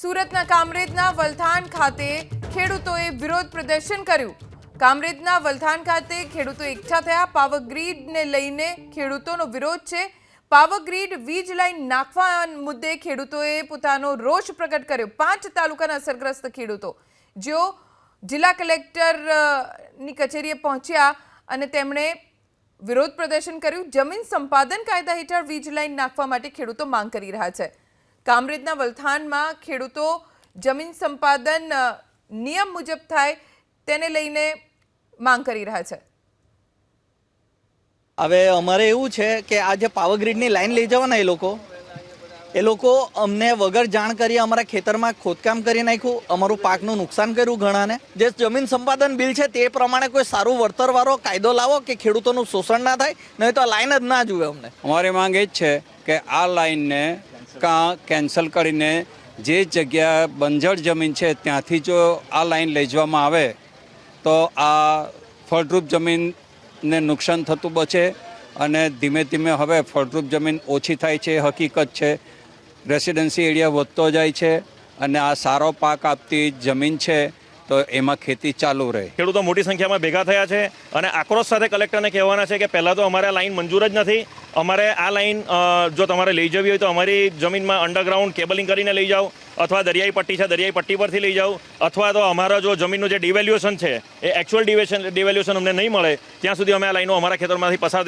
સુરતના કામરેજના વલથાણ ખાતે ખેડૂતોએ વિરોધ પ્રદર્શન કર્યું। કામરેજના વલથાણ ખાતે ખેડૂતો એકઠા થયા। પાવર ગ્રીડને લઈને ખેડૂતોનો વિરોધ છે। પાવર ગ્રીડ વીજ લાઈન નાખવા મુદ્દે ખેડૂતોએ પોતાનો રોષ પ્રગટ કર્યો। 5 તાલુકાના અસરગ્રસ્ત ખેડૂતો જેઓ જિલ્લા કલેક્ટરની કચેરીએ પહોંચ્યા અને તેમણે વિરોધ પ્રદર્શન કર્યું। જમીન સંપાદન કાયદા હેઠળ વીજ લાઈન નાખવા માટે ખેડૂતો માંગ કરી રહ્યા છે। કામરેજના વલથાણમાં ખેડૂતો જમીન સંપાદન નિયમ મુજબ થાય તેને લઈને માંગ કરી રહ્યા છે। હવે અમારે એવું છે કે આ જે પાવર ગ્રીડની લાઈન લઈ જવાના એ લોકો અમને વગર જાણ કરી અમારા ખેતરમાં ખોદકામ કરી નાખ્યું, અમારું પાકનું નુકસાન કર્યું ઘણાને। જે જમીન સંપાદન બિલ છે તે પ્રમાણે કોઈ સારું વળતરવાળો કાયદો લાવો કે ખેડૂતોનું શોષણ ના થાય, નહીં તો આ લાઈન જ ના જુએ અમને। અમારી માંગ એ જ છે કે આ લાઈનને કેન્સલ કરીને જે જગ્યા બંજર જમીન છે ત્યાંથી જો આ લાઈન લઈ જવામાં આવે તો આ ફળદ્રુપ જમીનને નુકસાન થતું બચે અને ધીમે ધીમે હવે ફળદ્રુપ જમીન ઓછી થાય છે, હકીકત છે। રેસિડેન્સી એરિયા વધતો જાય છે અને આ સારો પાક આપતી જમીન છે તો એમાં ખેતી ચાલુ રહે। ખેડૂતો મોટી સંખ્યામાં ભેગા થયા છે અને આક્રોશ સાથે કલેક્ટરને કહેવાના છે કે પહેલાં તો અમારે આ લાઈન મંજૂર જ નથી। અમારે આ લાઈન જો તમારે લઈ જવી હોય તો અમારી જમીનમાં અંડરગ્રાઉન્ડ કેબલિંગ કરીને લઈ જાઓ, અથવા દરિયાઈ પટ્ટી છે દરિયાઈ પટ્ટી પરથી લઈ જાઓ, અથવા તો અમારા જો જમીનનું જે ડિવેલ્યુએશન છે એ એકચ્યુઅલ ડિવેલ્યુએશન અમને નહીં મળે ત્યાં સુધી અમે આ લાઈનો અમારા ખેતરમાંથી પસાર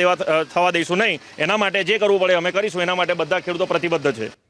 થવા દઈશું નહીં। એના માટે જે કરવું પડે અમે કરીશું, એના માટે બધા ખેડૂતો પ્રતિબદ્ધ છે।